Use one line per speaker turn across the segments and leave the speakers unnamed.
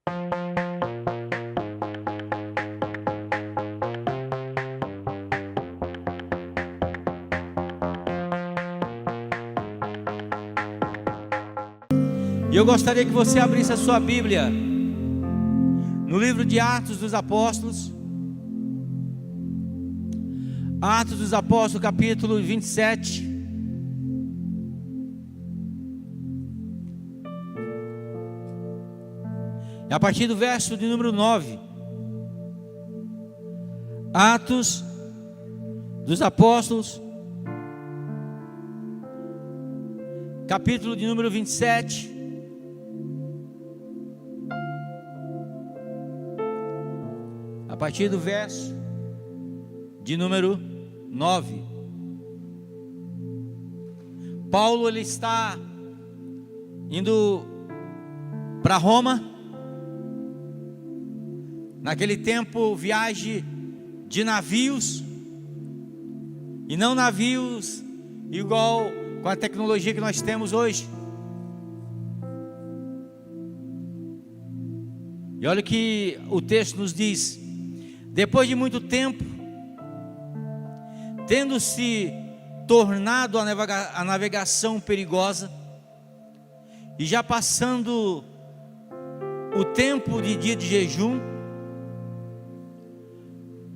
E eu gostaria que você abrisse a sua Bíblia no livro de Atos dos Apóstolos. Atos dos Apóstolos, capítulo 27. E a partir do verso de número 9. Atos dos Apóstolos, capítulo de número 27. A partir do verso de número 9. Paulo, ele está indo para Roma. Naquele tempo, viagem de navios, e não navios igual com a tecnologia que nós temos hoje. E olha o que o texto nos diz: depois de muito tempo, tendo-se tornado a navegação perigosa, e já passando o tempo de dia de jejum,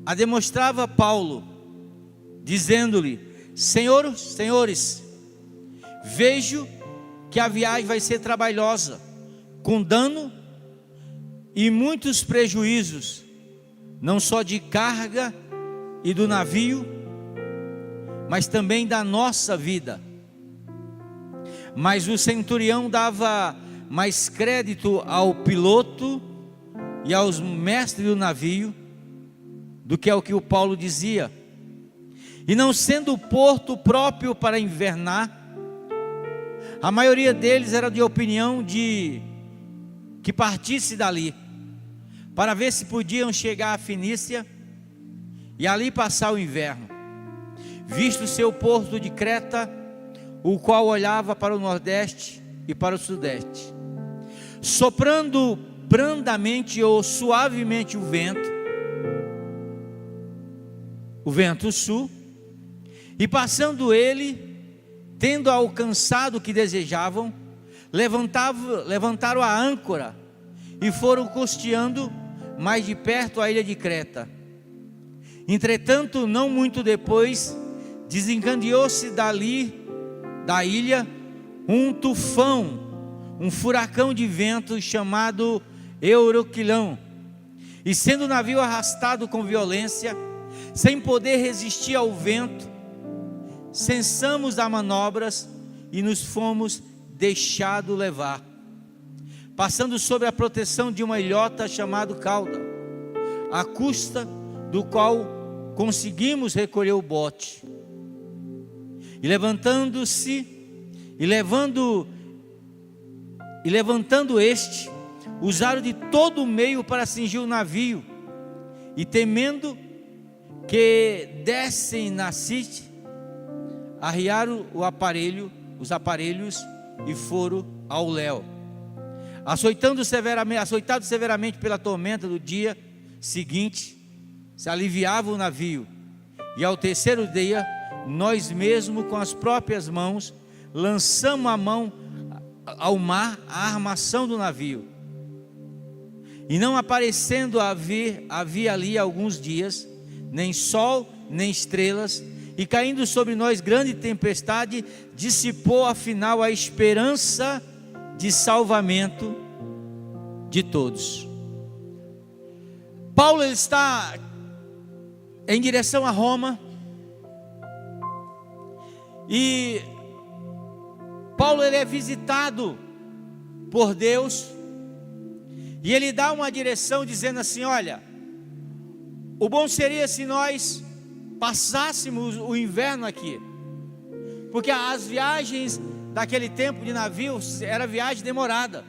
a demonstrava Paulo, dizendo-lhe: senhores, vejo que a viagem vai ser trabalhosa, com dano e muitos prejuízos, não só de carga e do navio, mas também da nossa vida. Mas o centurião dava mais crédito ao piloto e aos mestres do navio do que ao que o Paulo dizia. E não sendo o porto próprio para invernar, a maioria deles era de opinião de que partisse dali, para ver se podiam chegar à Fenícia e ali passar o inverno, visto seu porto de Creta, o qual olhava para o nordeste e para o sudeste. Soprando brandamente ou suavemente o vento sul, e passando ele, tendo alcançado o que desejavam, levantaram a âncora e foram costeando mais de perto a ilha de Creta. Entretanto, não muito depois, desencadeou-se dali da ilha um tufão, um furacão de vento chamado Euroquilão, e sendo o navio arrastado com violência, sem poder resistir ao vento, cessamos as manobras e nos fomos deixados levar, passando sob a proteção de uma ilhota chamada Cauda, à custa do qual conseguimos recolher o bote. E levantando este, usaram de todo o meio para cingir o navio, e temendo que dessem na Site, arriaram os aparelhos e foram ao léu. Açoitado severamente pela tormenta do dia seguinte, se aliviava o navio, e ao terceiro dia, nós mesmos com as próprias mãos, lançamos a mão ao mar a armação do navio. E não aparecendo havia ali alguns dias, nem sol, nem estrelas, e caindo sobre nós grande tempestade, dissipou afinal a esperança de salvamento de todos. Paulo, ele está em direção a Roma, e Paulo, ele é visitado por Deus, e ele dá uma direção dizendo assim: olha, o bom seria se nós passássemos o inverno aqui, porque as viagens daquele tempo de navio era viagem demorada,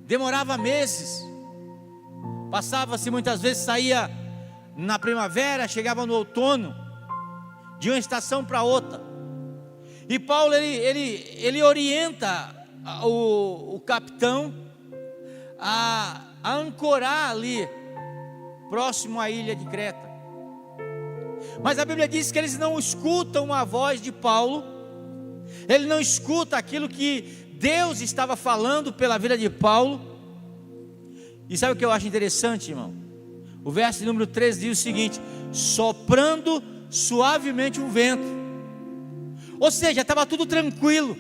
demorava meses, passava-se muitas vezes, saía na primavera, chegava no outono, de uma estação para outra. E Paulo, ele orienta o capitão a a ancorar ali, próximo à ilha de Creta. Mas a Bíblia diz que eles não escutam a voz de Paulo, ele não escuta aquilo que Deus estava falando pela vida de Paulo. E sabe o que eu acho interessante, irmão? O verso número 13 diz o seguinte: soprando suavemente um vento. Ou seja, estava tudo tranquilo,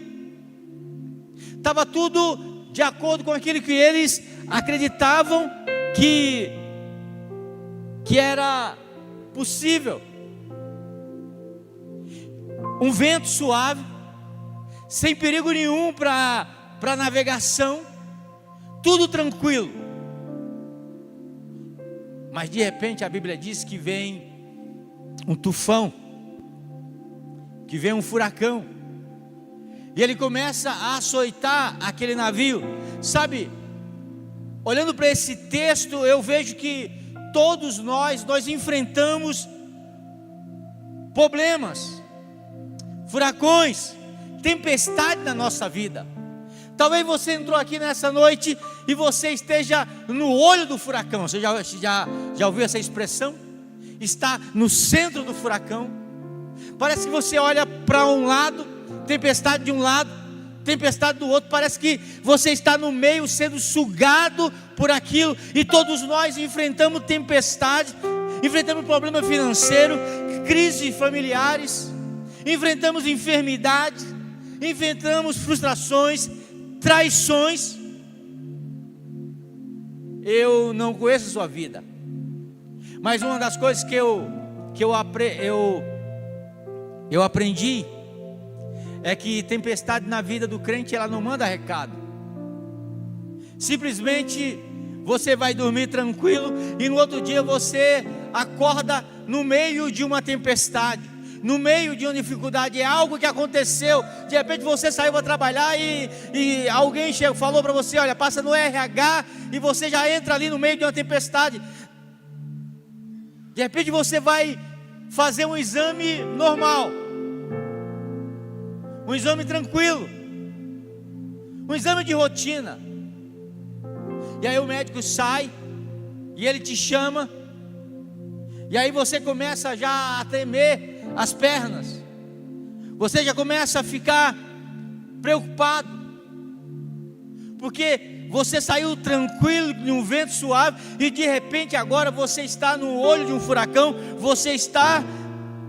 estava tudo de acordo com aquilo que eles acreditavam que era possível. Um vento suave, sem perigo nenhum para navegação, tudo tranquilo. Mas de repente a Bíblia diz que vem um tufão, que vem um furacão, e ele começa a açoitar aquele navio. Sabe, olhando para esse texto, eu vejo que todos nós enfrentamos problemas, furacões, tempestade na nossa vida. Talvez você entrou aqui nessa noite e você esteja no olho do furacão. Você já ouviu essa expressão? Está no centro do furacão. Parece que você olha para um lado, tempestade de um lado, tempestade do outro. Parece que você está no meio, sendo sugado por aquilo. E todos nós enfrentamos tempestade, enfrentamos problema financeiro, crises familiares, enfrentamos enfermidade, enfrentamos frustrações, traições. Eu não conheço a sua vida, mas uma das coisas que eu aprendi é que tempestade na vida do crente, ela não manda recado. Simplesmente você vai dormir tranquilo e no outro dia você acorda no meio de uma tempestade, no meio de uma dificuldade. É algo que aconteceu. De repente você saiu para trabalhar e alguém falou para você: olha, passa no RH, e você já entra ali no meio de uma tempestade. De repente você vai fazer um exame normal, um exame tranquilo, um exame de rotina, e aí o médico sai e ele te chama, e aí você começa já a tremer as pernas, você já começa a ficar preocupado, porque você saiu tranquilo de um vento suave e de repente agora você está no olho de um furacão, você está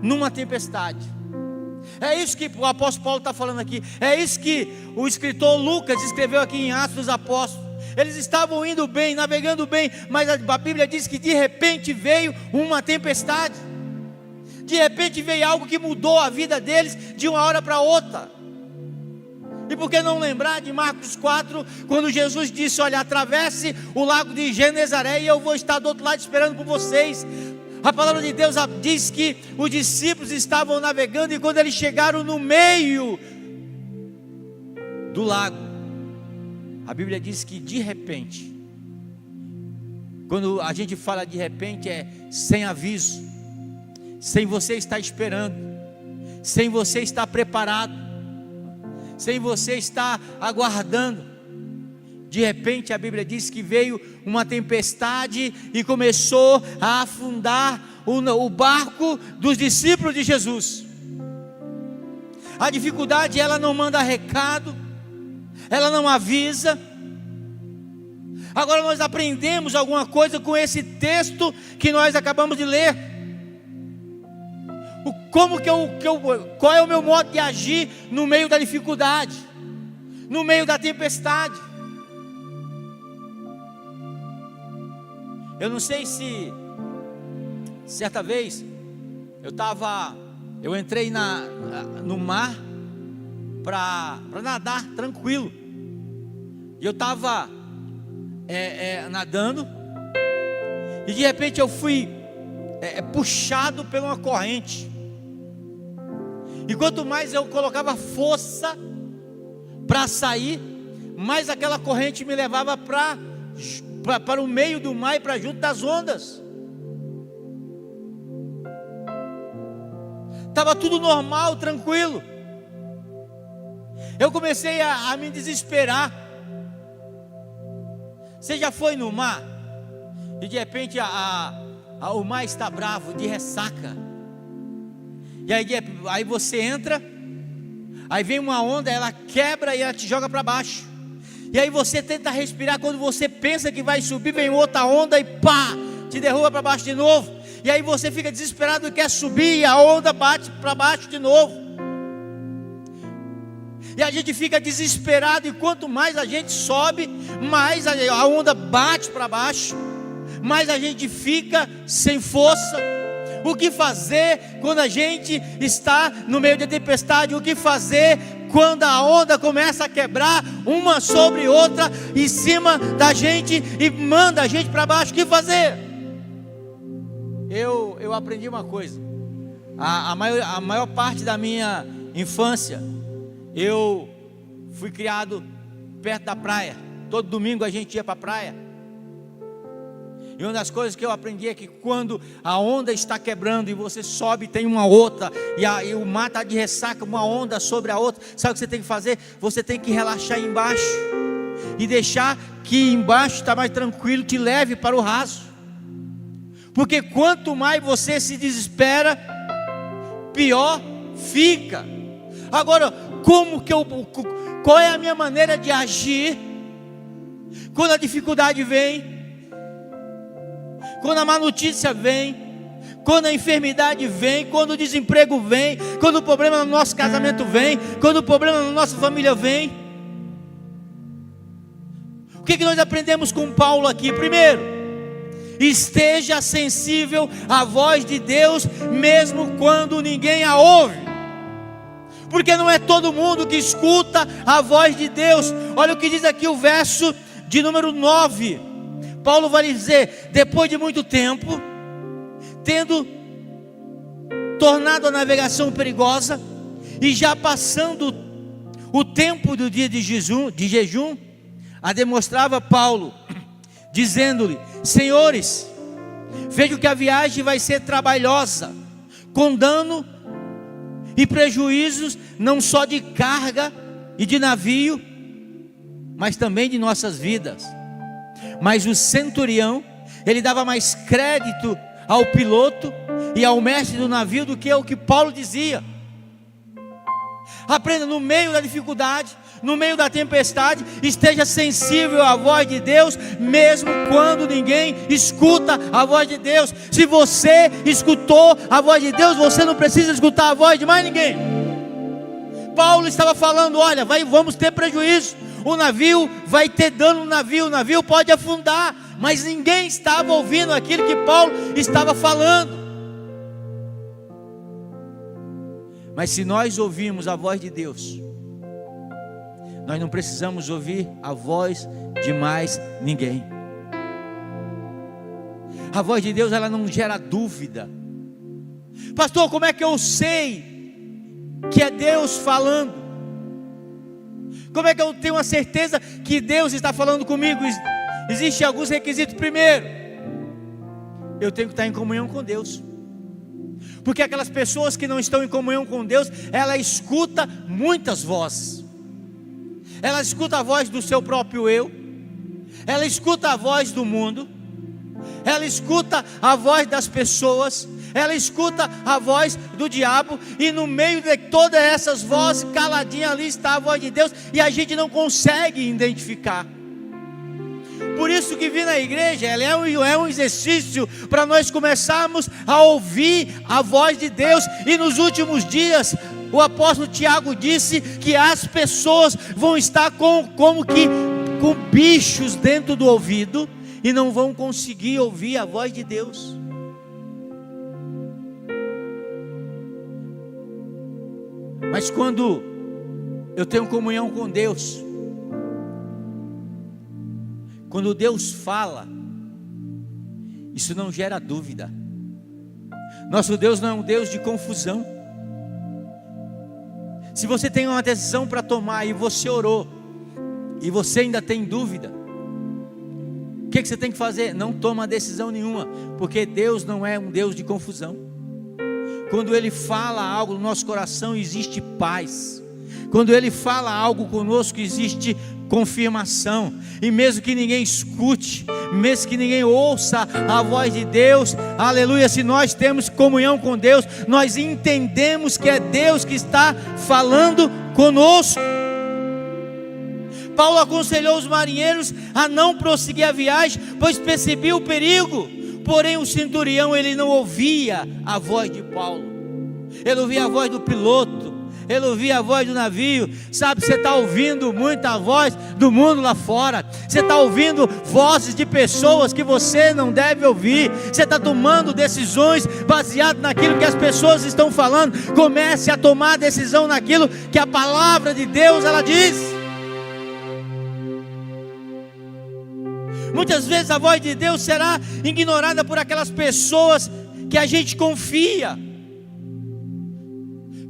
numa tempestade. É isso que o apóstolo Paulo está falando aqui, é isso que o escritor Lucas escreveu aqui em Atos dos Apóstolos. Eles estavam indo bem, navegando bem, mas a Bíblia diz que de repente veio uma tempestade. De repente veio algo que mudou a vida deles de uma hora para outra. E por que não lembrar de Marcos 4, quando Jesus disse: olha, atravesse o lago de Genezaré e eu vou estar do outro lado esperando por vocês. A palavra de Deus diz que os discípulos estavam navegando, e quando eles chegaram no meio do lago, a Bíblia diz que de repente, quando a gente fala de repente, é sem aviso, sem você estar esperando, sem você estar preparado, sem você estar aguardando. De repente a Bíblia diz que veio uma tempestade e começou a afundar o barco dos discípulos de Jesus. A dificuldade, ela não manda recado, ela não avisa. Agora nós aprendemos alguma coisa com esse texto que nós acabamos de ler. Qual é o meu modo de agir no meio da dificuldade, no meio da tempestade? Eu não sei se certa vez eu entrei no mar para nadar tranquilo, e eu estava nadando, e de repente eu fui puxado por uma corrente, e quanto mais eu colocava força para sair, mais aquela corrente me levava para o meio do mar e para junto das ondas. Estava tudo normal, tranquilo. Eu comecei a me desesperar. Você já foi no mar e de repente o mar está bravo, de ressaca, e aí você entra, aí vem uma onda, ela quebra e ela te joga para baixo, e aí você tenta respirar, quando você pensa que vai subir, vem outra onda e pá, te derruba para baixo de novo, e aí você fica desesperado e quer subir, e a onda bate para baixo de novo, e a gente fica desesperado, e quanto mais a gente sobe, mais a onda bate para baixo, mais a gente fica sem força. O que fazer quando a gente está no meio da tempestade? O que fazer quando a onda começa a quebrar uma sobre outra em cima da gente e manda a gente para baixo? O que fazer? Eu aprendi uma coisa. A maior parte da minha infância, eu fui criado perto da praia. Todo domingo a gente ia para a praia. E uma das coisas que eu aprendi é que quando a onda está quebrando e você sobe, tem uma outra, e o mar está de ressaca, uma onda sobre a outra, sabe o que você tem que fazer? Você tem que relaxar embaixo e deixar que embaixo está mais tranquilo, te leve para o raso. Porque quanto mais você se desespera, pior fica. Agora, qual é a minha maneira de agir quando a dificuldade vem? Quando a má notícia vem, quando a enfermidade vem, quando o desemprego vem, quando o problema no nosso casamento vem, quando o problema na nossa família vem. O que nós aprendemos com Paulo aqui? Primeiro, esteja sensível à voz de Deus, mesmo quando ninguém a ouve, porque não é todo mundo que escuta a voz de Deus. Olha o que diz aqui o verso de número 9. Paulo vai dizer: depois de muito tempo, tendo tornado a navegação perigosa, e já passando o tempo do dia de jejum, ademostrava Paulo, dizendo-lhe: senhores, vejo que a viagem vai ser trabalhosa, com dano e prejuízos, não só de carga e de navio, mas também de nossas vidas. Mas o centurião, ele dava mais crédito ao piloto e ao mestre do navio do que o que Paulo dizia. Aprenda, no meio da dificuldade, no meio da tempestade, esteja sensível à voz de Deus, mesmo quando ninguém escuta a voz de Deus. Se você escutou a voz de Deus, você não precisa escutar a voz de mais ninguém. Paulo estava falando: olha, vamos ter prejuízo, o navio vai ter dano o navio pode afundar, mas ninguém estava ouvindo aquilo que Paulo estava falando. Mas se nós ouvirmos a voz de Deus, nós não precisamos ouvir a voz de mais ninguém. A voz de Deus, ela não gera dúvida. Pastor, como é que eu sei que é Deus falando? Como é que eu tenho a certeza que Deus está falando comigo? Existem alguns requisitos. Primeiro, eu tenho que estar em comunhão com Deus, porque aquelas pessoas que não estão em comunhão com Deus, ela escuta muitas vozes. Ela escuta a voz do seu próprio eu, ela escuta a voz do mundo, ela escuta a voz das pessoas, ela escuta a voz do diabo, e no meio de todas essas vozes, caladinha ali está a voz de Deus, e a gente não consegue identificar. Por isso que vir na igreja, ela é um exercício para nós começarmos a ouvir a voz de Deus. E nos últimos dias, o apóstolo Tiago disse que as pessoas vão estar como que com bichos dentro do ouvido, e não vão conseguir ouvir a voz de Deus. Mas quando eu tenho comunhão com Deus, quando Deus fala, isso não gera dúvida. Nosso Deus não é um Deus de confusão. Se você tem uma decisão para tomar e você orou, e você ainda tem dúvida, o que você tem que fazer? Não toma decisão nenhuma, porque Deus não é um Deus de confusão. Quando Ele fala algo no nosso coração, existe paz. Quando Ele fala algo conosco, existe confirmação. E mesmo que ninguém escute, mesmo que ninguém ouça a voz de Deus, aleluia, se nós temos comunhão com Deus, nós entendemos que é Deus que está falando conosco. Paulo aconselhou os marinheiros a não prosseguir a viagem, pois percebia o perigo. Porém o centurião, ele não ouvia a voz de Paulo, ele ouvia a voz do piloto, ele ouvia a voz do navio. Sabe, você está ouvindo muita voz do mundo lá fora, você está ouvindo vozes de pessoas que você não deve ouvir, você está tomando decisões baseadas naquilo que as pessoas estão falando. Comece a tomar decisão naquilo que a palavra de Deus ela diz. Muitas vezes a voz de Deus será ignorada por aquelas pessoas que a gente confia,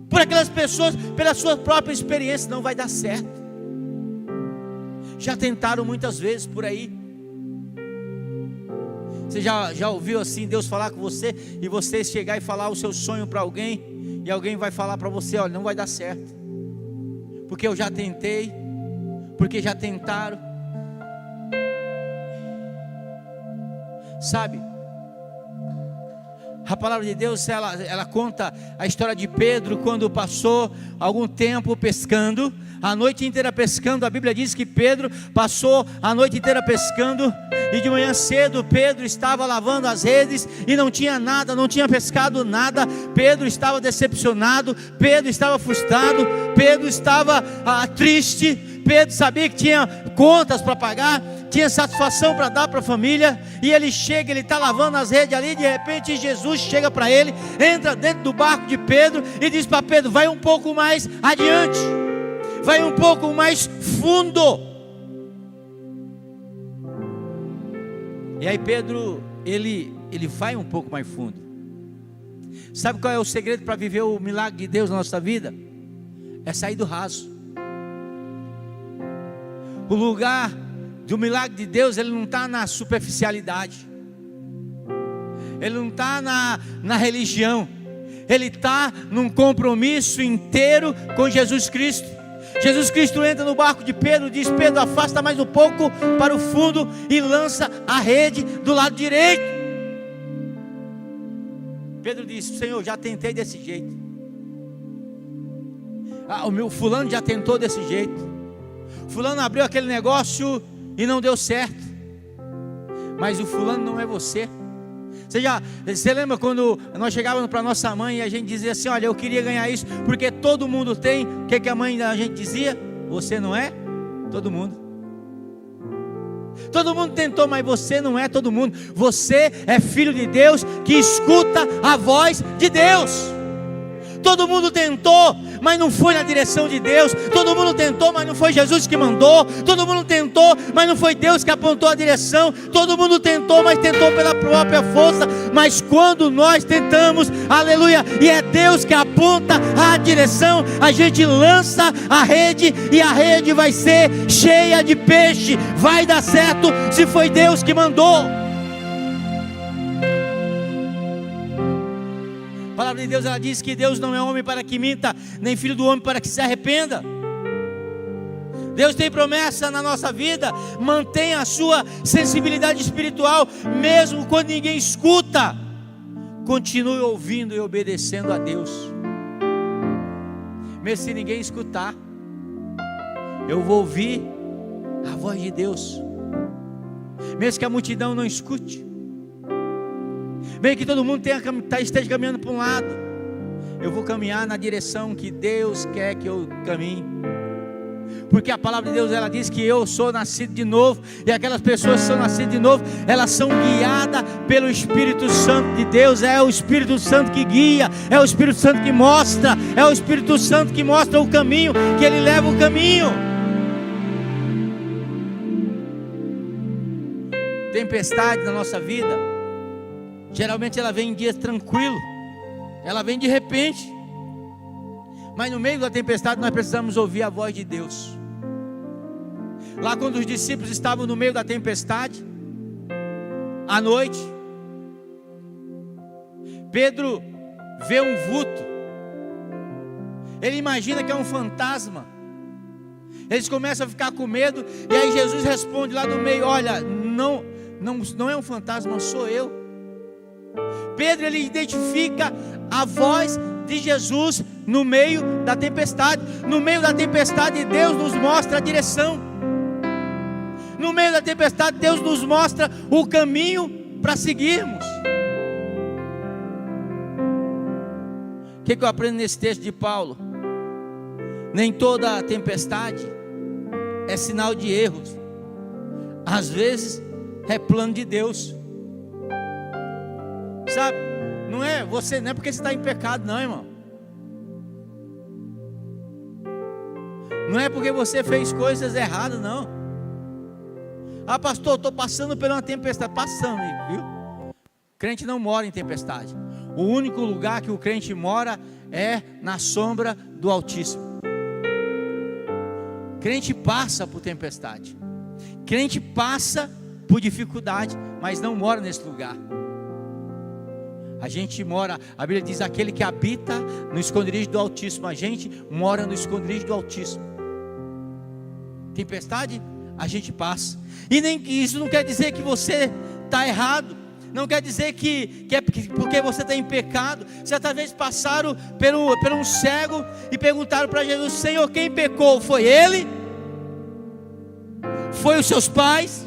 por aquelas pessoas, pela sua própria experiência. Não vai dar certo. Já tentaram muitas vezes por aí. Você já ouviu assim Deus falar com você, e você chegar e falar o seu sonho para alguém, e alguém vai falar para você: olha, não vai dar certo, porque eu já tentei, porque já tentaram. Sabe, a palavra de Deus ela conta a história de Pedro, quando passou algum tempo pescando, a noite inteira pescando. A Bíblia diz que Pedro passou a noite inteira pescando, e de manhã cedo Pedro estava lavando as redes e não tinha nada, não tinha pescado nada. Pedro estava decepcionado, Pedro estava frustrado, Pedro estava triste. Pedro sabia que tinha contas para pagar, tinha satisfação para dar para a família, e ele chega, ele está lavando as redes ali. De repente Jesus chega para ele, entra dentro do barco de Pedro e diz para Pedro: vai um pouco mais adiante, vai um pouco mais fundo. E aí Pedro, ele vai um pouco mais fundo. Sabe qual é o segredo para viver o milagre de Deus na nossa vida? É sair do raso. O lugar do milagre de Deus, ele não está na superficialidade, ele não está na religião, ele está num compromisso inteiro com Jesus Cristo. Jesus Cristo entra no barco de Pedro, diz: Pedro, afasta mais um pouco para o fundo e lança a rede do lado direito. Pedro disse: Senhor, já tentei desse jeito, o meu fulano já tentou desse jeito, fulano abriu aquele negócio e não deu certo, mas o fulano não é você. Você lembra quando nós chegávamos para nossa mãe e a gente dizia assim: olha, eu queria ganhar isso, porque todo mundo tem. O que a mãe da gente dizia? Você não é todo mundo. Todo mundo tentou, mas você não é todo mundo. Você é filho de Deus, que escuta a voz de Deus. Todo mundo tentou, mas não foi na direção de Deus. Todo mundo tentou, mas não foi Jesus que mandou. Todo mundo tentou, mas não foi Deus que apontou a direção. Todo mundo tentou, mas tentou pela própria força. Mas quando nós tentamos, aleluia, e é Deus que aponta a direção, a gente lança a rede, e a rede vai ser cheia de peixe. Vai dar certo se foi Deus que mandou. A palavra de Deus, ela diz que Deus não é homem para que minta, nem filho do homem para que se arrependa. Deus tem promessa na nossa vida. Mantenha a sua sensibilidade espiritual, mesmo quando ninguém escuta. Continue ouvindo e obedecendo a Deus. Mesmo se ninguém escutar, eu vou ouvir a voz de Deus. Mesmo que a multidão não escute, mesmo que todo mundo esteja caminhando para um lado, eu vou caminhar na direção que Deus quer que eu caminhe. Porque a palavra de Deus, ela diz que eu sou nascido de novo, e aquelas pessoas que são nascidas de novo, elas são guiadas pelo Espírito Santo de Deus. É o Espírito Santo que guia, é o Espírito Santo que mostra, é o Espírito Santo que mostra o caminho, que ele leva o caminho. Tempestade na nossa vida, geralmente ela vem em dias tranquilos, ela vem de repente, mas no meio da tempestade nós precisamos ouvir a voz de Deus. Lá quando os discípulos estavam no meio da tempestade, à noite, Pedro vê um vulto, ele imagina que é um fantasma, Eles começam a ficar com medo, e aí Jesus responde lá do meio: olha, não é um fantasma, sou eu. Pedro, ele identifica a voz de Jesus no meio da tempestade. No meio da tempestade, Deus nos mostra a direção. No meio da tempestade, Deus nos mostra o caminho para seguirmos. O que eu aprendo nesse texto de Paulo? Nem toda tempestade é sinal de erros. Às vezes é plano de Deus. Sabe? Não é porque você está em pecado, não, irmão. Não é porque você fez coisas erradas, não. Ah, pastor, estou passando por uma tempestade. Passando, viu? Crente não mora em tempestade. O único lugar que o crente mora é na sombra do Altíssimo. Crente passa por tempestade. Crente passa por dificuldade, mas não mora nesse lugar. A gente mora, a Bíblia diz, aquele que habita no esconderijo do Altíssimo. A gente mora no esconderijo do Altíssimo. Tempestade, a gente passa. E nem isso não quer dizer que você está errado. Não quer dizer que é porque você está em pecado. Certa vez passaram por um cego e perguntaram para Jesus: Senhor, quem pecou? Foi ele? Foi os seus pais?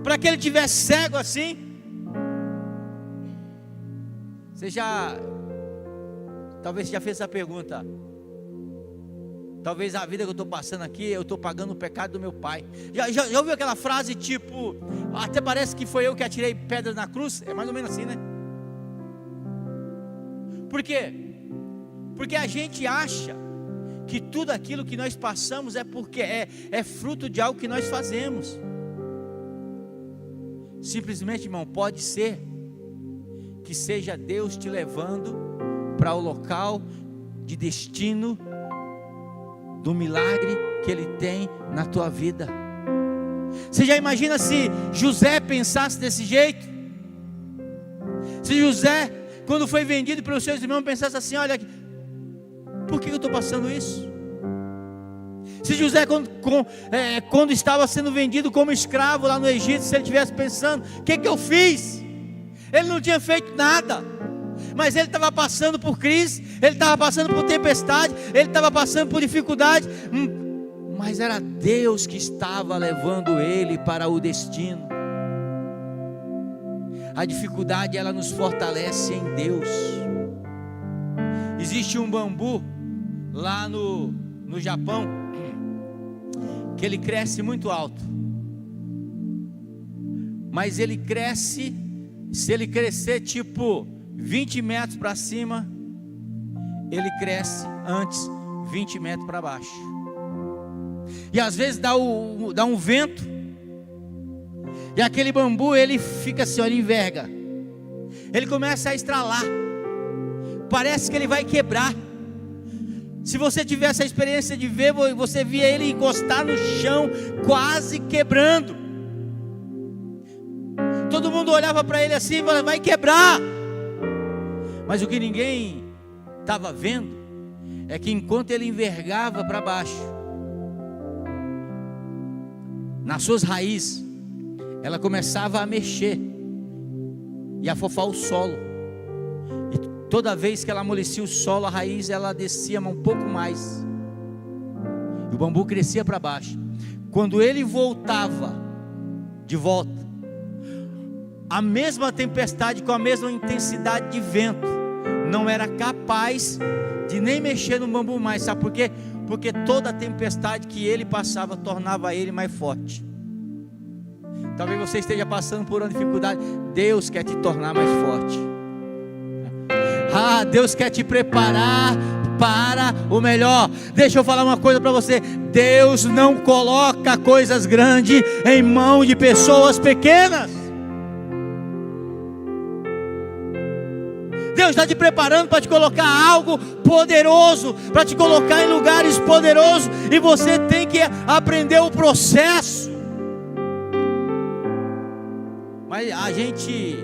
Para que ele tivesse cego assim? Talvez você já fez essa pergunta. Talvez a vida que eu estou passando aqui, eu estou pagando o pecado do meu pai. Já ouviu aquela frase tipo: até parece que foi eu que atirei pedras na cruz? É mais ou menos assim, né? Por quê? Porque a gente acha que tudo aquilo que nós passamos é porque é fruto de algo que nós fazemos. Simplesmente, irmão, pode ser que seja Deus te levando para o local de destino do milagre que Ele tem na tua vida. Você já imagina se José pensasse desse jeito? Se José, quando foi vendido pelos seus irmãos, pensasse assim: olha, por que eu estou passando isso? Se José, quando estava sendo vendido como escravo lá no Egito, se ele estivesse pensando: o que eu fiz? Ele não tinha feito nada, mas ele estava passando por crise, ele estava passando por tempestade, ele estava passando por dificuldade, mas era Deus que estava levando ele para o destino. A dificuldade, ela nos fortalece em Deus. Existe um bambu lá no Japão, que ele cresce muito alto, mas ele cresce, se ele crescer tipo 20 metros para cima, ele cresce antes 20 metros para baixo. E às vezes dá um vento, e aquele bambu, ele fica assim, ele enverga, ele começa a estralar, parece que ele vai quebrar. Se você tivesse a experiência de ver, você via ele encostar no chão, quase quebrando. Todo mundo olhava para ele assim e falava: vai quebrar. Mas o que ninguém estava vendo é que enquanto ele envergava para baixo, nas suas raízes, ela começava a mexer e a afofar o solo. E toda vez que ela amolecia o solo, a raiz, ela descia um pouco mais, e o bambu crescia para baixo. Quando ele voltava de volta, a mesma tempestade, com a mesma intensidade de vento, não era capaz de nem mexer no bambu mais. Sabe por quê? Porque toda a tempestade que ele passava tornava ele mais forte. Talvez você esteja passando por uma dificuldade. Deus quer te tornar mais forte. Deus quer te preparar para o melhor. Deixa eu falar uma coisa para você: Deus não coloca coisas grandes em mão de pessoas pequenas. Deus está te preparando para te colocar algo poderoso, para te colocar em lugares poderosos, e você tem que aprender o processo. Mas a gente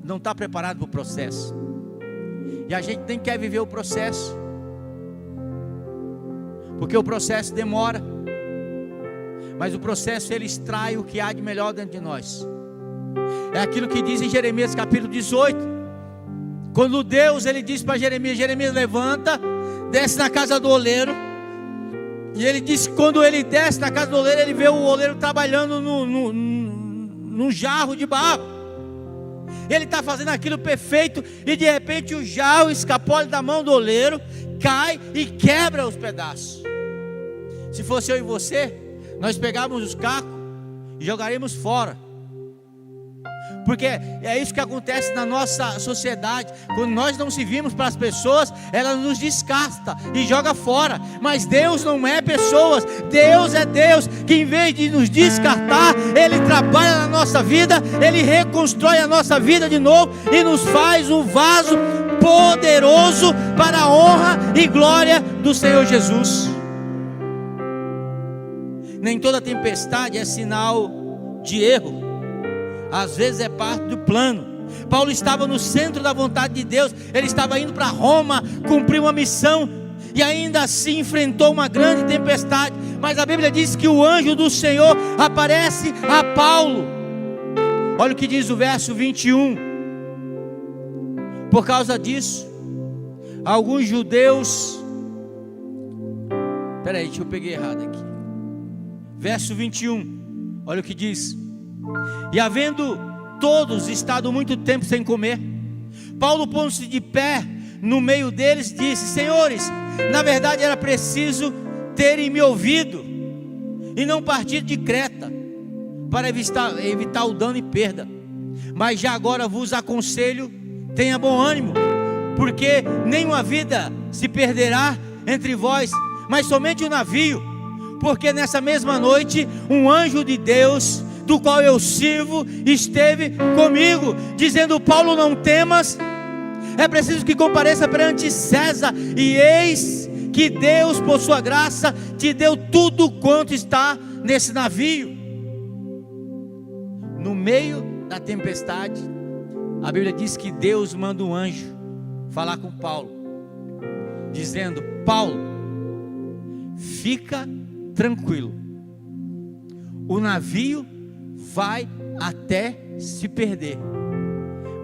não está preparado para o processo, e a gente nem quer viver o processo. porque o processo demora, mas o processo ele extrai o que há de melhor dentro de nós. É aquilo que diz em Jeremias capítulo 18, quando Deus ele diz para Jeremias: Jeremias, levanta, desce na casa do oleiro. E ele disse que quando ele desce na casa do oleiro, ele vê o oleiro trabalhando num jarro de barro. Ele está fazendo aquilo perfeito, e de repente o jarro escapole da mão do oleiro, cai e quebra os pedaços. Se fosse eu e você, nós pegávamos os cacos e jogaríamos fora, porque é isso que acontece na nossa sociedade. Quando nós não servimos para as pessoas, ela nos descasta e joga fora. Mas Deus não é pessoas. Deus é Deus que, em vez de nos descartar, Ele trabalha na nossa vida, Ele reconstrói a nossa vida de novo e nos faz um vaso poderoso para a honra e glória do Senhor Jesus. Nem toda tempestade é sinal de erro. Às vezes é parte do plano. Paulo estava no centro da vontade de Deus. Ele estava indo para Roma cumprir uma missão, e ainda assim enfrentou uma grande tempestade. Mas a Bíblia diz que o anjo do Senhor aparece a Paulo. Olha o que diz o verso 21. Por causa disso, alguns judeus... Peraí, eu peguei errado aqui. Verso 21, olha o que diz: e havendo todos estado muito tempo sem comer, Paulo, pondo-se de pé no meio deles, disse: senhores, na verdade era preciso terem me ouvido e não partir de Creta, para evitar o dano e perda. Mas já agora vos aconselho, tenha bom ânimo, porque nenhuma vida se perderá entre vós, mas somente o navio. Porque nessa mesma noite um anjo de Deus, do qual eu sirvo, esteve comigo, dizendo: Paulo, não temas, é preciso que compareça perante César, e eis que Deus, por sua graça, te deu tudo quanto está nesse navio. No meio da tempestade, a Bíblia diz que Deus manda um anjo falar com Paulo, dizendo: Paulo, fica tranquilo, o navio vai até se perder,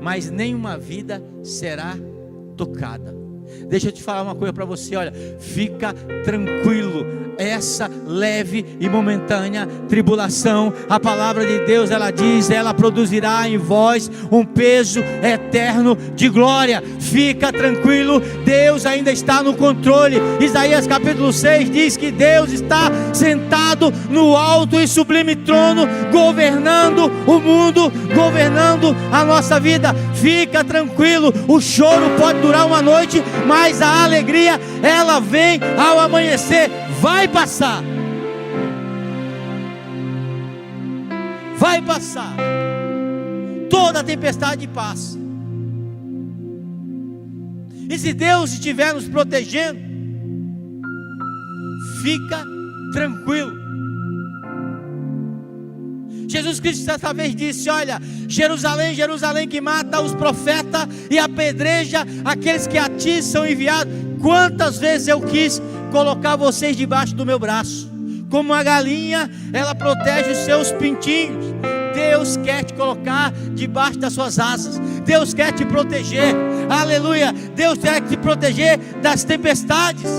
mas nenhuma vida será tocada. Deixa eu te falar uma coisa para você, olha, fica tranquilo, essa leve e momentânea tribulação, a palavra de Deus, ela diz, ela produzirá em vós um peso eterno de glória. Fica tranquilo, Deus ainda está no controle. Isaías capítulo 6 diz que Deus está sentado no alto e sublime trono, governando o mundo, governando a nossa vida. Fica tranquilo, o choro pode durar uma noite, mas a alegria, ela vem ao amanhecer. Vai passar, vai passar, toda a tempestade passa. E se Deus estiver nos protegendo, fica tranquilo. Jesus Cristo certa vez disse: olha, Jerusalém, Jerusalém, que mata os profetas e apedreja aqueles que a ti são enviados, quantas vezes eu quis colocar vocês debaixo do meu braço. Como uma galinha, ela protege os seus pintinhos. Deus quer te colocar debaixo das suas asas. Deus quer te proteger, aleluia. Deus quer te proteger das tempestades.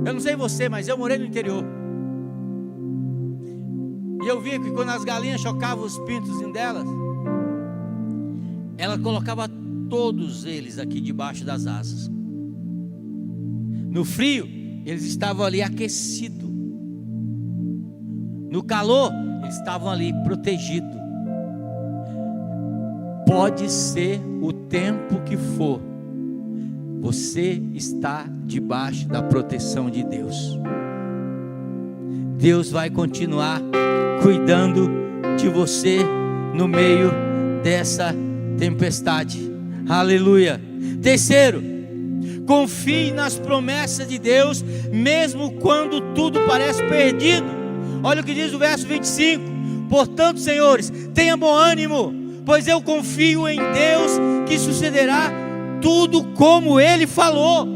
Eu não sei você, mas eu morei no interior, e eu via que quando as galinhas chocavam os pintos delas, ela colocava todos eles aqui debaixo das asas. No frio, eles estavam ali aquecidos. No calor, eles estavam ali protegidos. Pode ser o tempo que for, você está debaixo da proteção de Deus. Deus vai continuar cuidando de você no meio dessa tempestade. Aleluia. Terceiro, confie nas promessas de Deus, mesmo quando tudo parece perdido. Olha o que diz o verso 25: portanto, senhores, tenham bom ânimo, pois eu confio em Deus, que sucederá tudo como Ele falou.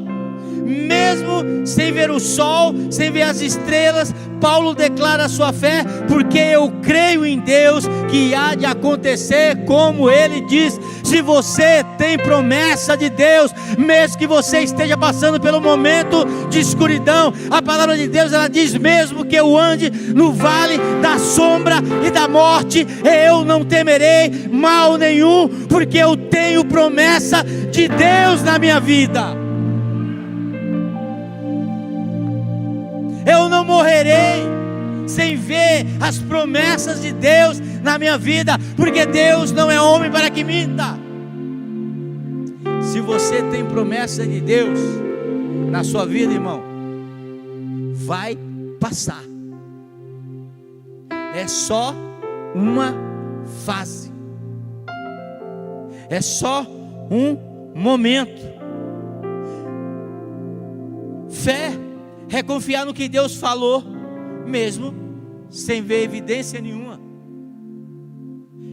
mesmo sem ver o sol, sem ver as estrelas, Paulo declara a sua fé, porque eu creio em Deus que há de acontecer como Ele diz. Se você tem promessa de Deus, mesmo que você esteja passando pelo momento de escuridão, a palavra de Deus ela diz: mesmo que eu ande no vale da sombra e da morte, eu não temerei mal nenhum, porque eu tenho promessa de Deus na minha vida. Eu não morrerei sem ver as promessas de Deus na minha vida, porque Deus não é homem para que minta. Se você tem promessa de Deus na sua vida, irmão, vai passar. É só uma fase, é só um momento. Fé é confiar no que Deus falou, mesmo sem ver evidência nenhuma.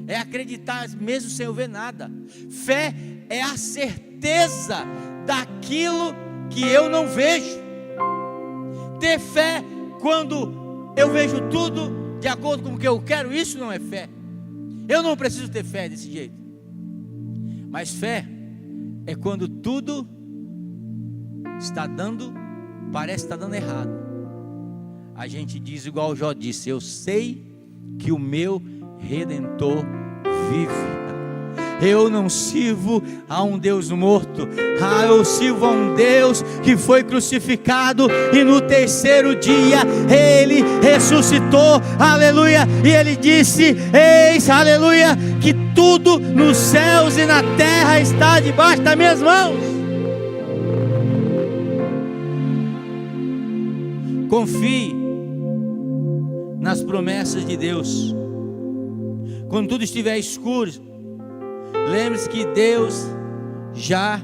É acreditar mesmo sem ver nada. Fé é a certeza daquilo que eu não vejo. Ter fé quando eu vejo tudo de acordo com o que eu quero, isso não é fé. Eu não preciso ter fé desse jeito. Mas fé é quando tudo está dando, parece estar dando errado. A gente diz igual Jó disse: eu sei que o meu Redentor vive. Eu não sirvo a um Deus morto, eu sirvo a um Deus que foi crucificado e no terceiro dia Ele ressuscitou, aleluia. E Ele disse: eis, aleluia, que tudo nos céus e na terra está debaixo das minhas mãos. Confie nas promessas de Deus. Quando tudo estiver escuro, lembre-se que Deus já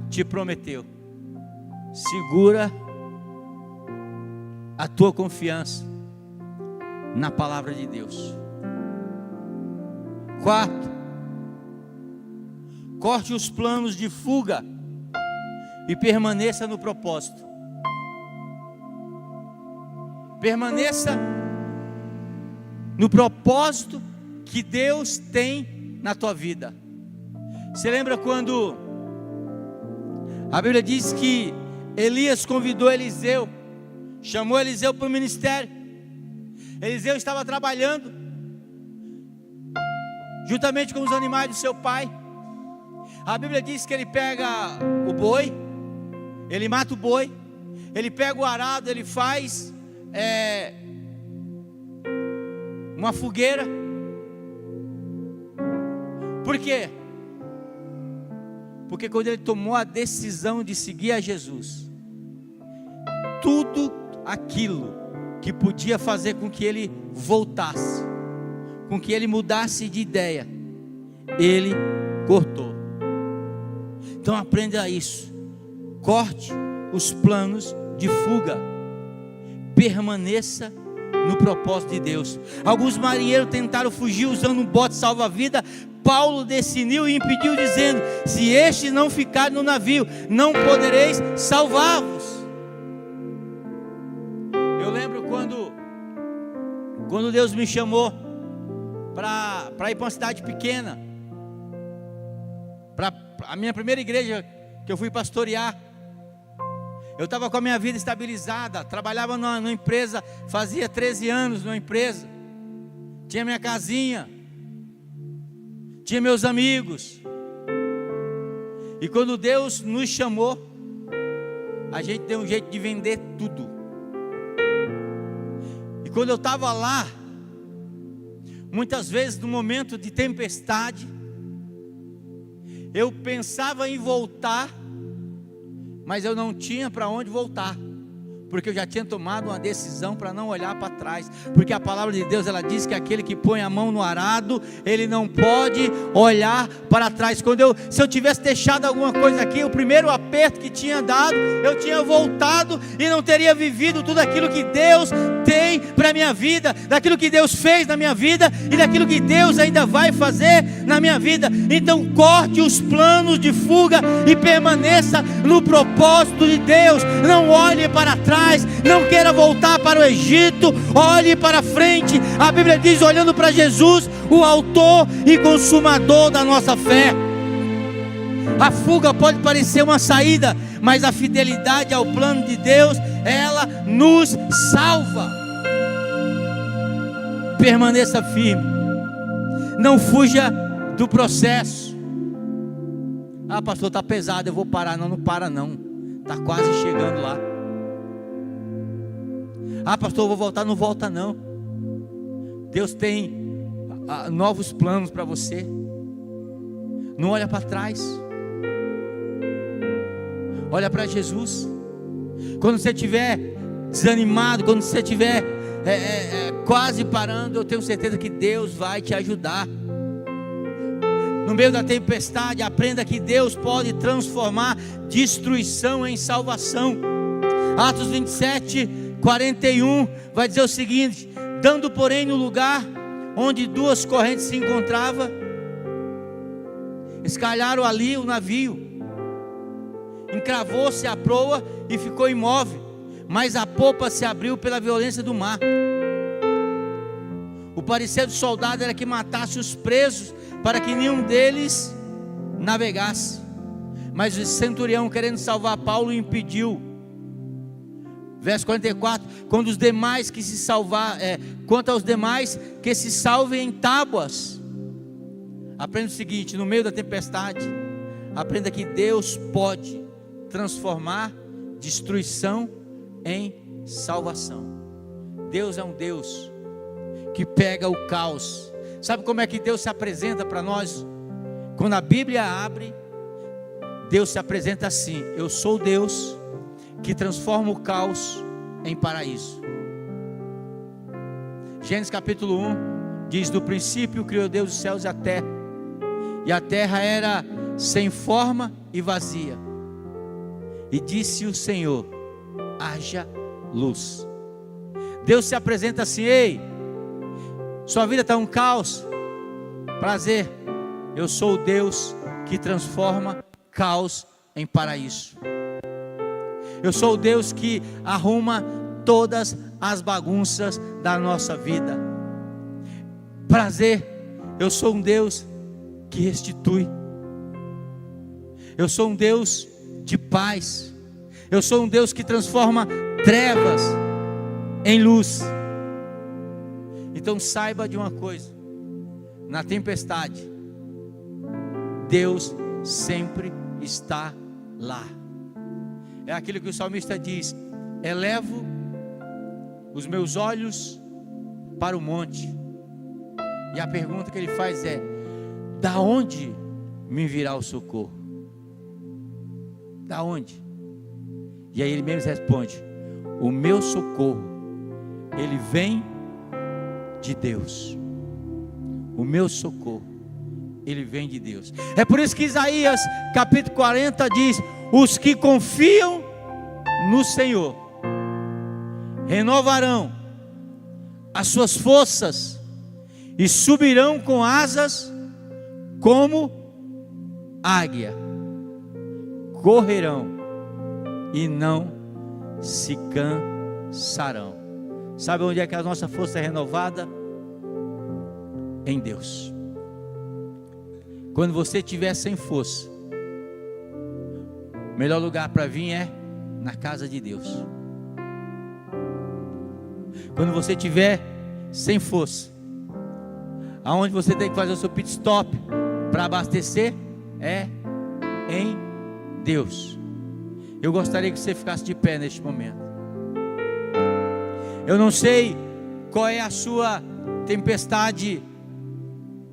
te prometeu. Segura a tua confiança na palavra de Deus. 4. Corte os planos de fuga e permaneça no propósito. Permaneça no propósito que Deus tem na tua vida. Você lembra quando a Bíblia diz que Elias convidou Eliseu, chamou Eliseu para o ministério? Eliseu estava trabalhando juntamente com os animais do seu pai. A Bíblia diz que ele pega o boi, ele mata o boi, ele pega o arado, ele faz uma fogueira. Por quê? Porque quando ele tomou a decisão de seguir a Jesus, tudo aquilo que podia fazer com que ele voltasse, com que ele mudasse de ideia, ele cortou. Então aprenda isso. Corte os planos de fuga. Permaneça no propósito de Deus. Alguns marinheiros tentaram fugir usando um bote salva-vida. Paulo decidiu e impediu, dizendo: se estes não ficarem no navio, não podereis salvar-vos. Eu lembro quando Deus me chamou para ir para uma cidade pequena, para a minha primeira igreja que eu fui pastorear. Eu estava com a minha vida estabilizada, trabalhava numa empresa, fazia 13 anos numa empresa, tinha minha casinha, tinha meus amigos. E quando Deus nos chamou, a gente deu um jeito de vender tudo. E quando eu estava lá, muitas vezes no momento de tempestade, eu pensava em voltar, mas eu não tinha para onde voltar, porque eu já tinha tomado uma decisão para não olhar para trás, porque a palavra de Deus, ela diz que aquele que põe a mão no arado, ele não pode olhar para trás. Se eu tivesse deixado alguma coisa aqui, o primeiro aperto que tinha dado, eu tinha voltado e não teria vivido tudo aquilo que Deus tem para a minha vida, daquilo que Deus fez na minha vida e daquilo que Deus ainda vai fazer na minha vida. Então corte os planos de fuga e permaneça no propósito de Deus. Não olhe para trás, não queira voltar para o Egito, olhe para frente. A Bíblia diz, olhando para Jesus, o autor e consumador da nossa fé. A fuga pode parecer uma saída, mas a fidelidade ao plano de Deus, ela nos salva. Permaneça firme, não fuja do processo. Ah, pastor, está pesado, eu vou parar. Não para não, está quase chegando lá. Ah, pastor, eu vou voltar. Não volta não. Deus tem novos planos para você. Não olha para trás, olha para Jesus. Quando você estiver desanimado, quando você estiver quase parando, eu tenho certeza que Deus vai te ajudar. No meio da tempestade, aprenda que Deus pode transformar destruição em salvação. Atos 27:41 vai dizer o seguinte: dando porém no lugar onde duas correntes se encontravam, escalharam ali o navio, encravou-se a proa e ficou imóvel, mas a popa se abriu pela violência do mar. O parecer do soldado era que matasse os presos, para que nenhum deles navegasse. Mas o centurião, querendo salvar Paulo, impediu. Verso 44: quanto aos demais que se salvem em tábuas. Aprenda o seguinte: no meio da tempestade, aprenda que Deus pode transformar destruição em salvação. Deus é um Deus que pega o caos. Sabe como é que Deus se apresenta para nós? Quando a Bíblia abre, Deus se apresenta assim: eu sou o Deus que transforma o caos em paraíso. Gênesis capítulo 1 diz: do princípio criou Deus os céus e a terra era sem forma e vazia, e disse o Senhor: haja luz. Deus se apresenta assim: ei, sua vida está um caos. Prazer, eu sou o Deus que transforma caos em paraíso. Eu sou o Deus que arruma todas as bagunças da nossa vida. Prazer, eu sou um Deus que restitui. Eu sou um Deus de paz. Eu sou um Deus que transforma trevas em luz. Então saiba de uma coisa: na tempestade, Deus sempre está lá. É aquilo que o salmista diz: elevo os meus olhos para o monte. E a pergunta que ele faz é: da onde me virá o socorro? Da onde? E aí ele mesmo responde: o meu socorro, ele vem de Deus. O meu socorro, ele vem de Deus. É por isso que Isaías capítulo 40 diz: os que confiam no Senhor renovarão as suas forças e subirão com asas como águia, correrão e não se cansarão. Sabe onde é que a nossa força é renovada? Em Deus. Quando você estiver sem força, o melhor lugar para vir é na casa de Deus. Quando você estiver sem força, aonde você tem que fazer o seu pit stop para abastecer é em Deus. Eu gostaria que você ficasse de pé neste momento. Eu não sei qual é a sua tempestade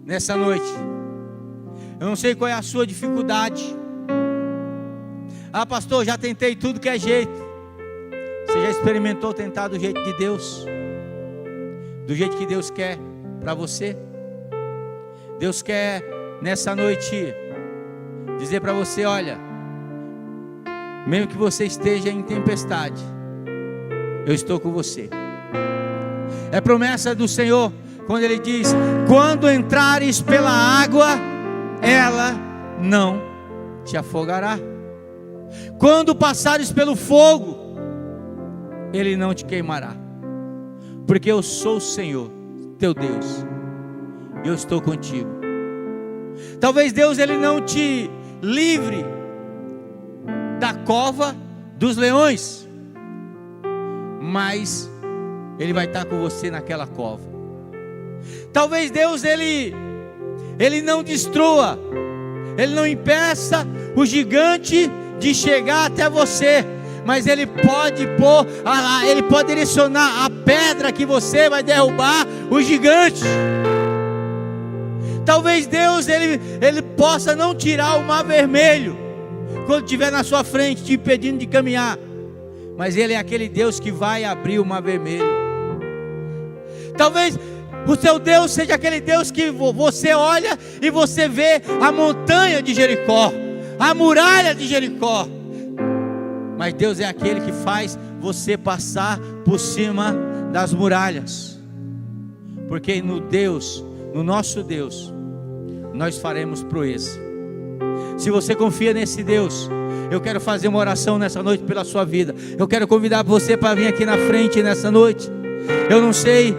nessa noite. Eu não sei qual é a sua dificuldade. Ah, pastor, já tentei tudo que é jeito. Você já experimentou tentar do jeito de Deus? Do jeito que Deus quer para você? Deus quer nessa noite dizer para você: olha, mesmo que você esteja em tempestade, eu estou com você. É promessa do Senhor quando Ele diz: quando entrares pela água, ela não te afogará. Quando passares pelo fogo, ele não te queimará. Porque eu sou o Senhor, teu Deus, e eu estou contigo. Talvez Deus ele não te livre da cova dos leões, mas Ele vai estar com você naquela cova. Talvez Deus ele não destrua, Ele não impeça o gigante de chegar até você, mas Ele pode pôr, Ele pode direcionar a pedra que você vai derrubar o gigante. Talvez Deus ele possa não tirar o mar vermelho quando estiver na sua frente te impedindo de caminhar, mas Ele é aquele Deus que vai abrir o mar vermelho. Talvez o seu Deus seja aquele Deus que você olha e você vê a montanha de Jericó, a muralha de Jericó, mas Deus é aquele que faz você passar por cima das muralhas, porque no nosso Deus, nós faremos proeza. Se você confia nesse Deus, eu quero fazer uma oração nessa noite pela sua vida. Eu quero convidar você para vir aqui na frente nessa noite. Eu não sei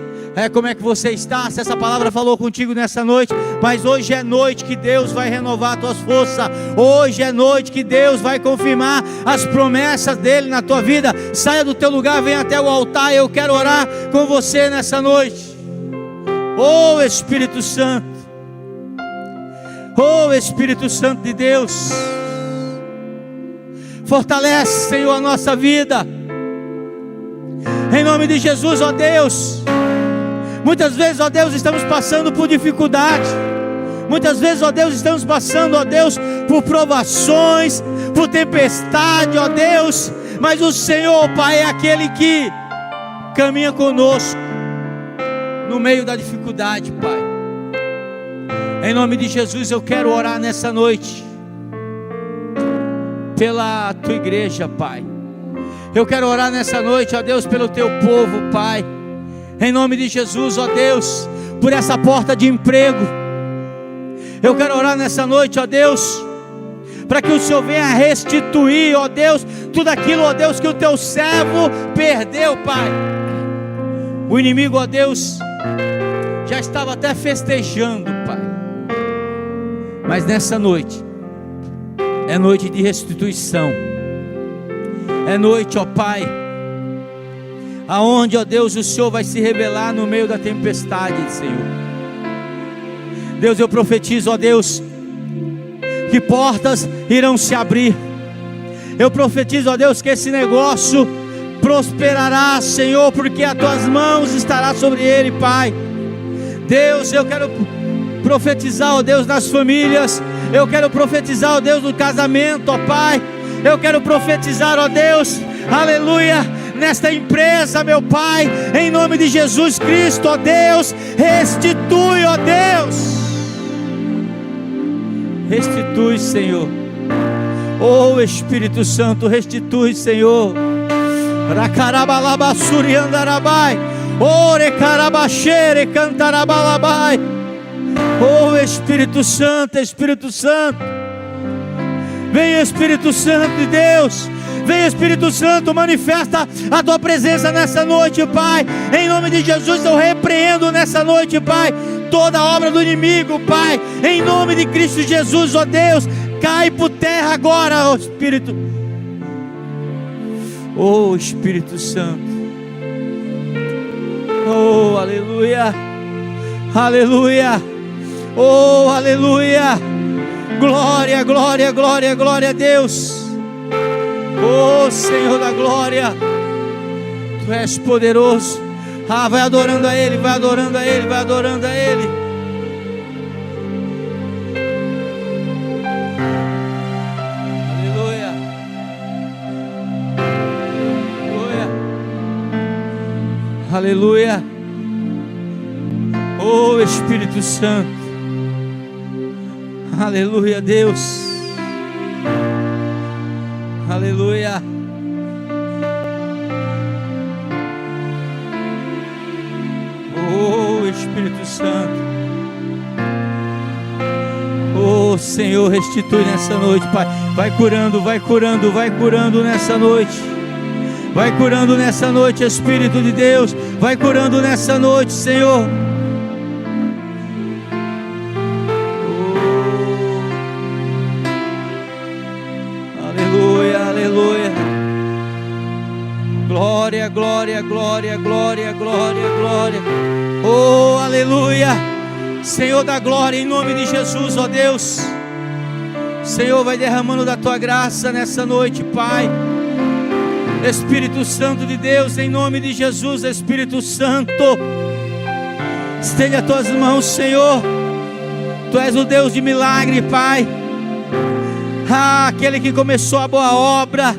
como é que você está, se essa palavra falou contigo nessa noite, mas hoje é noite que Deus vai renovar as tuas forças. Hoje é noite que Deus vai confirmar as promessas dele na tua vida. Saia do teu lugar, venha até o altar. Eu quero orar com você nessa noite. Oh Espírito Santo, oh Espírito Santo de Deus, fortalece, Senhor, a nossa vida, em nome de Jesus, ó Deus. Muitas vezes, ó Deus, estamos passando por dificuldade. Muitas vezes, ó Deus, estamos passando, ó Deus, por provações, por tempestade, ó Deus. Mas o Senhor, Pai, é aquele que caminha conosco no meio da dificuldade, Pai. Em nome de Jesus, eu quero orar nessa noite pela tua igreja, Pai. Eu quero orar nessa noite, ó Deus, pelo teu povo, Pai. Em nome de Jesus, ó Deus, por essa porta de emprego. Eu quero orar nessa noite, ó Deus, para que o Senhor venha restituir, ó Deus, tudo aquilo, ó Deus, que o teu servo perdeu, Pai. O inimigo, ó Deus, já estava até festejando, Pai. Mas nessa noite é noite de restituição. É noite, ó Pai, aonde, ó Deus, o Senhor vai se revelar no meio da tempestade, Senhor. Deus, eu profetizo, ó Deus, que portas irão se abrir. Eu profetizo, ó Deus, que esse negócio prosperará, Senhor, porque as tuas mãos estará sobre ele, Pai. Deus, eu quero profetizar, ó Deus, nas famílias. Eu quero profetizar, ó Deus, no casamento, ó Pai. Eu quero profetizar, ó Deus, aleluia, nesta empresa, meu Pai, em nome de Jesus Cristo, ó Deus, restitui, ó Deus, restitui, Senhor. Oh Espírito Santo, restitui, Senhor. Racarabalabassuriandarabai, ore carabaxere cantarabalabai. Oh Espírito Santo, Espírito Santo, vem Espírito Santo de Deus. Vem Espírito Santo, manifesta a tua presença nessa noite, Pai. Em nome de Jesus eu repreendo nessa noite, Pai, toda obra do inimigo, Pai. Em nome de Cristo Jesus, ó Deus, cai por terra agora, ó Espírito. Oh Espírito Santo. Oh aleluia, aleluia. Oh aleluia. Glória, glória, glória, glória a Deus. Oh Senhor da glória, tu és poderoso. Vai adorando a Ele, vai adorando a Ele, vai adorando a Ele. Aleluia, aleluia. Aleluia. Oh Espírito Santo. Aleluia, Deus. Aleluia. Oh Espírito Santo. Oh Senhor, restitui nessa noite, Pai. Vai curando, vai curando, vai curando nessa noite. Vai curando nessa noite, Espírito de Deus. Vai curando nessa noite, Senhor. Aleluia, aleluia. Glória, glória, glória, glória, glória, glória. Oh, aleluia. Senhor da glória, em nome de Jesus, ó Deus. Senhor, vai derramando da tua graça nessa noite, Pai. Espírito Santo de Deus, em nome de Jesus, Espírito Santo, estende as tuas mãos, Senhor. Tu és o Deus de milagre, Pai. Aquele que começou a boa obra,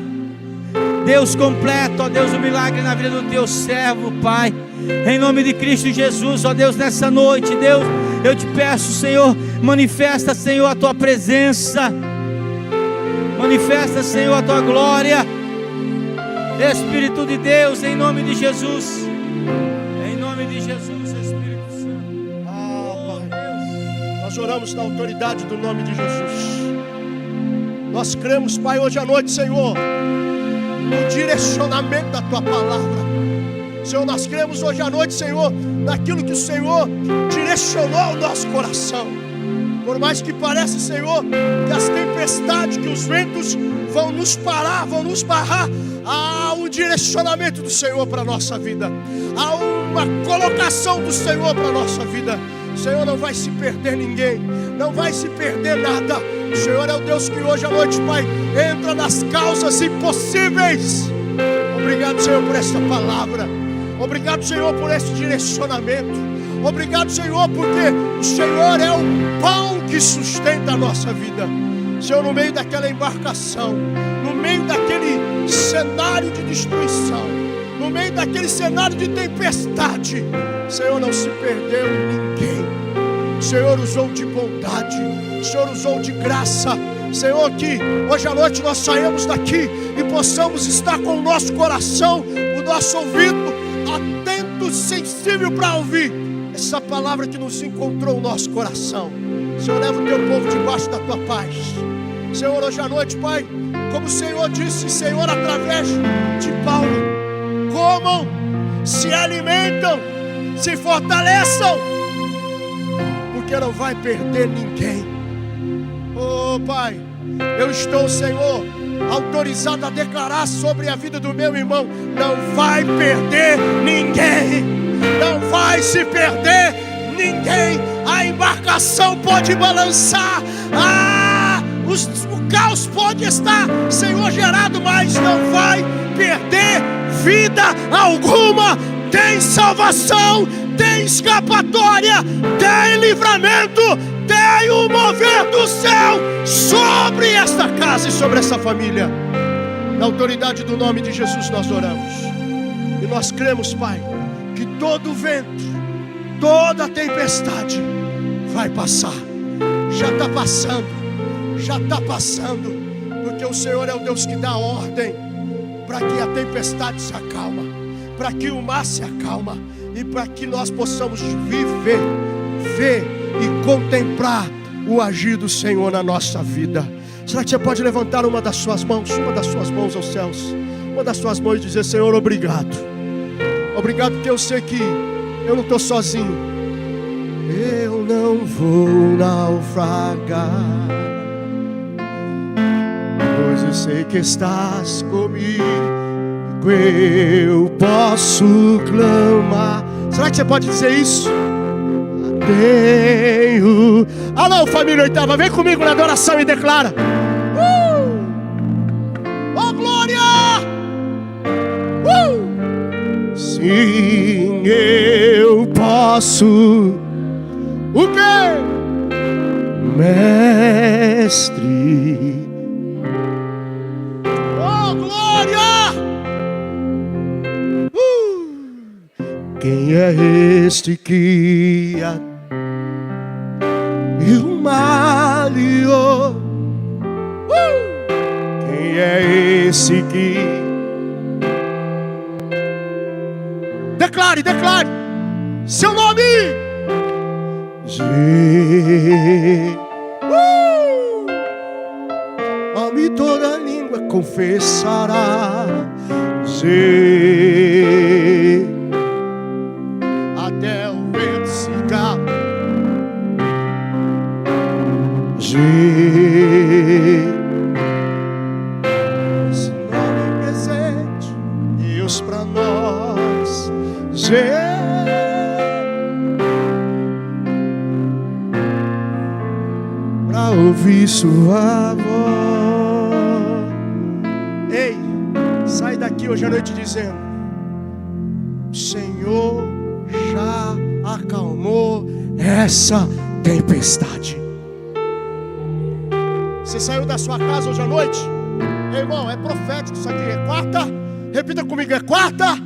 Deus completo, ó Deus, o milagre na vida do teu servo, Pai. Em nome de Cristo Jesus, ó Deus, nessa noite, Deus, eu te peço, Senhor, manifesta, Senhor, a tua presença. Manifesta, Senhor, a tua glória. Espírito de Deus, em nome de Jesus. Em nome de Jesus, Espírito Santo.
Pai, nós oramos na autoridade do nome de Jesus. Nós cremos, Pai, hoje à noite, Senhor, no direcionamento da tua palavra. Senhor, nós cremos hoje à noite, Senhor, naquilo que o Senhor direcionou o nosso coração. Por mais que pareça, Senhor, que as tempestades, que os ventos vão nos parar, vão nos barrar, há um direcionamento do Senhor para a nossa vida. Há uma colocação do Senhor para a nossa vida. O Senhor não vai se perder ninguém, não vai se perder nada. O Senhor é o Deus que hoje à noite, Pai, entra nas causas impossíveis. Obrigado, Senhor, por esta palavra. Obrigado, Senhor, por esse direcionamento. Obrigado, Senhor, porque o Senhor é o pão que sustenta a nossa vida. Senhor, no meio daquela embarcação, no meio daquele cenário de destruição, no meio daquele cenário de tempestade, Senhor, não se perdeu ninguém. O Senhor usou de bondade, o Senhor usou de graça. Senhor, que hoje à noite nós saímos daqui e possamos estar com o nosso coração, o nosso ouvido atento, sensível para ouvir essa palavra que nos encontrou no nosso coração. Senhor, leva o teu povo debaixo da tua paz. Senhor, hoje à noite, Pai, como o Senhor disse, Senhor, através de Paulo, comam, se alimentam, se fortaleçam, porque não vai perder ninguém. Oh, Pai, eu estou, Senhor, autorizado a declarar sobre a vida do meu irmão: não vai perder ninguém, não vai se perder ninguém. A embarcação pode balançar, o caos pode estar, Senhor, gerado, mas não vai perder vida alguma. Tem salvação, tem escapatória, tem livramento, tem o mover do céu sobre esta casa e sobre essa família. Na autoridade do nome de Jesus nós oramos. E nós cremos, Pai, que todo vento, toda tempestade vai passar. Já está passando, já está passando. Porque o Senhor é o Deus que dá ordem para que a tempestade se acalma, para que o mar se acalma e para que nós possamos viver, ver e contemplar o agir do Senhor na nossa vida. Será que você pode levantar uma das suas mãos aos céus, uma das suas mãos e dizer: Senhor, obrigado. Obrigado, porque eu sei que eu não estou sozinho. Eu não vou naufragar, pois eu sei que estás comigo. Eu posso clamar. Será que você pode dizer isso? Tenho. Alô, família Oitava, vem comigo na adoração e declara: oh glória! Sim, eu posso. O quê? Mestre. Quem é este que e o malho? Quem é esse que... Declare, declare seu nome. Nome toda língua confessará. Até o vento se cala. Esse nome presente, Deus pra nós. Pra ouvir sua voz. Ei, sai daqui hoje à noite dizendo: o Senhor já acalmou essa tempestade. Você saiu da sua casa hoje à noite? Ei, irmão, é profético isso aqui. É quarta? Repita comigo, é quarta?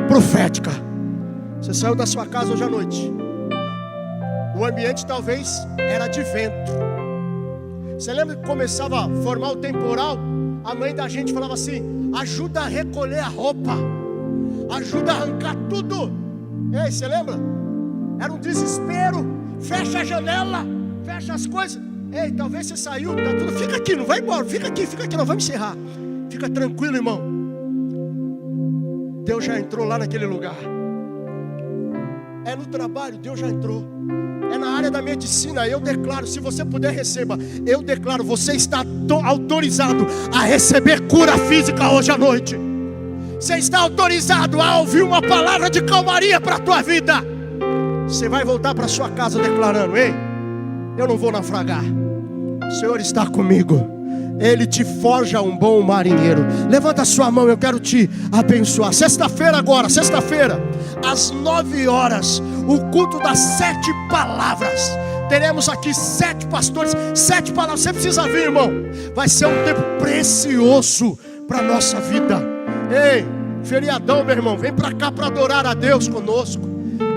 Profética. Você saiu da sua casa hoje à noite. O ambiente talvez era de vento. Você lembra que começava a formar o temporal? A mãe da gente falava assim: ajuda a recolher a roupa, ajuda a arrancar tudo. Ei, você lembra? Era um desespero. Fecha a janela, fecha as coisas. Ei, talvez você saiu, tá tudo. Fica aqui, não vai embora. Fica aqui, nós vamos encerrar. Fica tranquilo, irmão. Deus já entrou lá naquele lugar. É no trabalho, Deus já entrou. É na área da medicina, eu declaro, se você puder, receba. Eu declaro, você está autorizado a receber cura física hoje à noite. Você está autorizado a ouvir uma palavra de calmaria para a tua vida. Você vai voltar para sua casa declarando: ei, eu não vou naufragar. O Senhor está comigo. Ele te forja um bom marinheiro. Levanta a sua mão, eu quero te abençoar. Sexta-feira agora, sexta-feira, às 9 horas, o culto das 7 palavras. Teremos aqui 7 pastores, 7 palavras. Você precisa vir, irmão. Vai ser um tempo precioso para a nossa vida. Ei, feriadão, meu irmão, vem para cá para adorar a Deus conosco.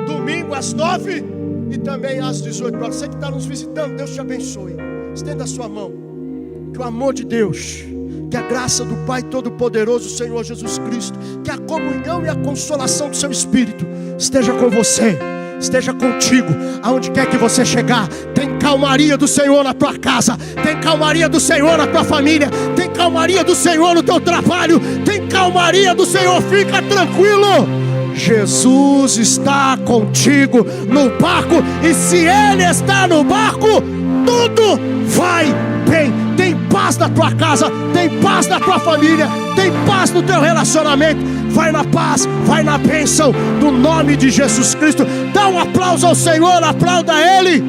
Domingo às 9 e também às 18 horas. Você que está nos visitando, Deus te abençoe. Estenda a sua mão. Que o amor de Deus, que a graça do Pai Todo-Poderoso, Senhor Jesus Cristo, que a comunhão e a consolação do seu Espírito esteja com você, esteja contigo, aonde quer que você chegar. Tem calmaria do Senhor na tua casa, tem calmaria do Senhor na tua família, tem calmaria do Senhor no teu trabalho, tem calmaria do Senhor. Fica tranquilo, Jesus está contigo no barco, e se Ele está no barco, tudo vai bem. Tem paz na tua casa, tem paz na tua família, tem paz no teu relacionamento. Vai na paz, vai na bênção do nome de Jesus Cristo. Dá um aplauso ao Senhor, aplauda Ele.